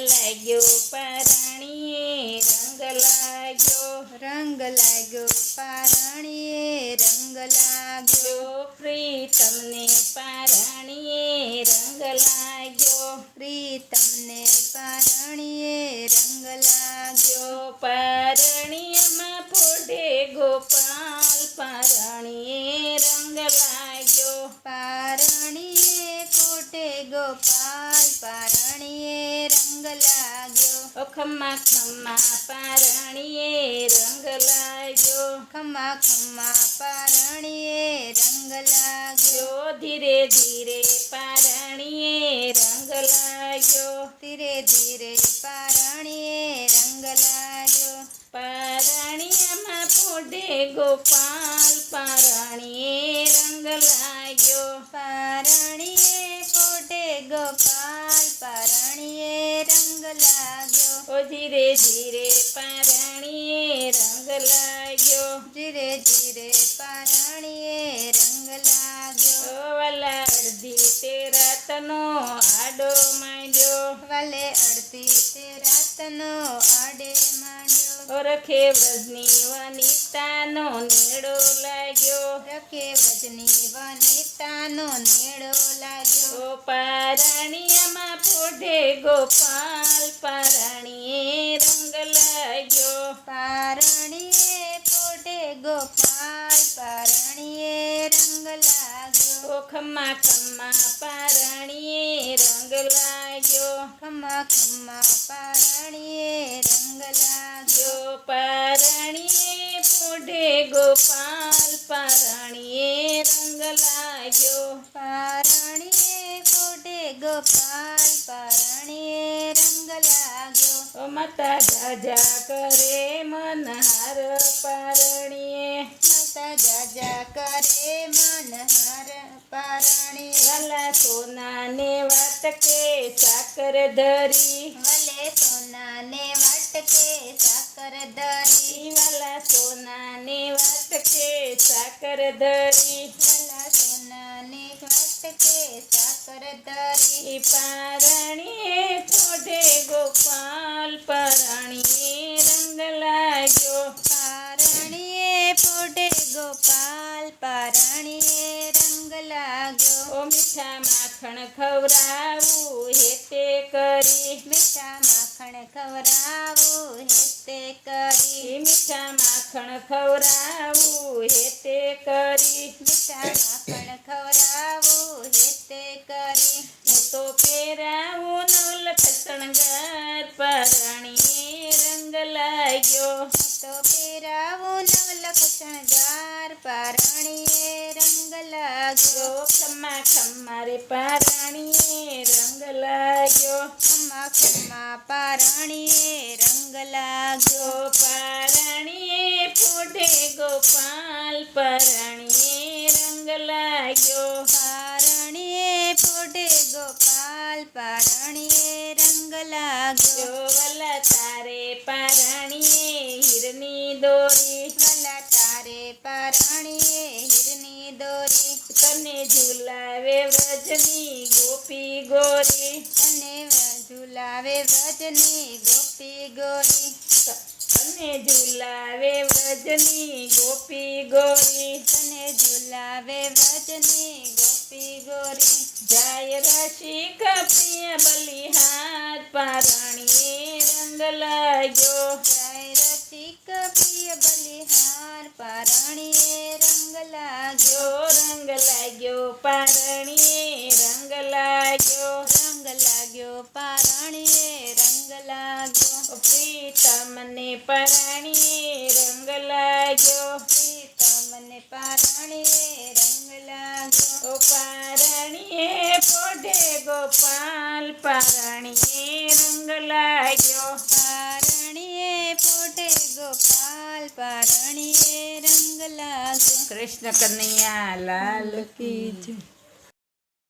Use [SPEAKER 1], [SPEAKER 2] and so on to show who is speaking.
[SPEAKER 1] લાગ્યો પારણીએ
[SPEAKER 2] રંગ લાગ્યો પારણીએ રંગ લાગ્યો
[SPEAKER 1] પ્રીતમને પારણીએ રંગ લાગ્યો
[SPEAKER 2] પ્રીતમને પારણીએ રંગ લાગ્યો
[SPEAKER 1] પારણીયમાં પોઢે ગોપાલ પારણીએ રંગ લાગ્યો
[SPEAKER 2] પારણીએ કોટે ગોપાલ પારણીએ રંગ લાગ્યો
[SPEAKER 1] ખમ્મા ખમ્મા પારણીએ રંગ લાગ્યો
[SPEAKER 2] ખમ્મા ખમ્મા પારણીએ રંગ લાગ્યો
[SPEAKER 1] ધીરે ધીરે પારણીએ રંગ લાગ્યો
[SPEAKER 2] ધીરે ધીરે પારણીએ રંગ લાગ્યો
[SPEAKER 1] પારણીયામાં પોઢે ગોપાલ પારણીએ રંગ લાગ્યો
[SPEAKER 2] પારણીએ કોટે ગોપાલ પારણીએ રંગ લાગ્યો
[SPEAKER 1] ધીરે ધીરે પારણીએ રંગ લાગ્યો
[SPEAKER 2] ધીરે ધીરે પારણીએ રંગ લાગ્યો
[SPEAKER 1] વાલા અડધી તે રાતનો આડો માંડ્યો
[SPEAKER 2] વાલે અડધી તે રાતનો આડે માંડ્યો
[SPEAKER 1] રખે વ્રજની વનિતાનો નેડો લાગ્યો
[SPEAKER 2] રખે વ્રજની વનિતાનો નેડો લાગ્યો
[SPEAKER 1] પારણીયામાં પોઢે ગોપાલ પારણીએ રંગ લાગ્યો
[SPEAKER 2] પારણીએ પોઢે ગોપાલ પારણીએ રંગ લાગ્યો
[SPEAKER 1] ખમ્મા ખમ્મા પારણીએ રંગ લાગ્યો
[SPEAKER 2] ખમ્મા ખમ્મા પારણીએ રંગ લાગ્યો
[SPEAKER 1] પારણીએ પોઢે ગોપાલ પારણીએ રંગ લાગ્યો
[SPEAKER 2] પારણીએ કોટે ગોપાલ પારણીએ રંગ લાગ્યો
[SPEAKER 1] માતા જાજા કરે મનહાર પારણીએ
[SPEAKER 2] માતા જાજા કરે મનહાર પારણીએ
[SPEAKER 1] વાલા સોનાને વાટકે સાકર ધરી
[SPEAKER 2] વલે સોનાને વાટકે સાકર ધરી
[SPEAKER 1] વાલા સોનાને વાટકે સાકર ધરી
[SPEAKER 2] વલા સોનાને વાટકે સાકર ધરી
[SPEAKER 1] પારણીએ પોઢે ગોપાલ પારણીએ રંગ લાગ્યો
[SPEAKER 2] પારણીએ પોઢે ગોપાલ પારણીએ રંગ લાગ્યો
[SPEAKER 1] મીઠા માખણ ખવરાવું હેતે કરી
[SPEAKER 2] મીઠા માખણ ખવરાવું હેતે કરી
[SPEAKER 1] મીઠા માખણ ખવરાવું હેતે કરી
[SPEAKER 2] મીઠા માખણ ખવરાવું હેતે કરી
[SPEAKER 1] હું તો પહેરાવું નવલખ શણગાર પારણીએ રંગ લાગ્યો
[SPEAKER 2] તો પહેરાવું નવલખ શણગાર પારણીએ રંગ લાગ્યો
[SPEAKER 1] ખમ્મા ખમ્મા રે પારણીએ રંગ લાગ્યો
[SPEAKER 2] ખમ્મા ખમ્મા પારણીએ રંગ લાગ્યો
[SPEAKER 1] પારણીએ પોઢે ગોપાલ પારણીએ રંગ લાગ્યો
[SPEAKER 2] પારણીએ પોઢે ગોપાલ પારણીએ રંગ લાગ્યો
[SPEAKER 1] વલા તારે પારણીએ હીરની દોરી
[SPEAKER 2] વલા તારે પારણીએ હીરની દોરી
[SPEAKER 1] તને ઝુલાવે વ્રજની ગોપી ગોરી
[SPEAKER 2] તને ઝુલાવે વ્રજની ગોપી ગોરી
[SPEAKER 1] તને ઝુલાવે વ્રજની ગોપી ગોરી
[SPEAKER 2] તને ઝુલાવે વ્રજની ગોપી ગોરી
[SPEAKER 1] જાય રસિક પ્રિય બલિહાર પારણીએ રંગ લાગ્યો
[SPEAKER 2] જાય રસિક પ્રિય બલિહાર પારણીએ રંગ લાગ્યો
[SPEAKER 1] રંગ લાગ્યો પારણીએ રંગ લાગ્યો
[SPEAKER 2] રંગ લાગ્યો પારણીએ રંગ લાગ્યો
[SPEAKER 1] પ્રીતમને પારણીએ રંગ લાગ્યો
[SPEAKER 2] પ્રીતમને પારણીએ રંગ લાગ્યો
[SPEAKER 1] પારણીએ પોઢે ગોપાલ પારણીએ રંગ લાગ્યો
[SPEAKER 2] પારણીએ પોઢે ગોપાલ પારણીએ રંગ લાગ્યો
[SPEAKER 1] કૃષ્ણ કનૈયા લાલ કી જય.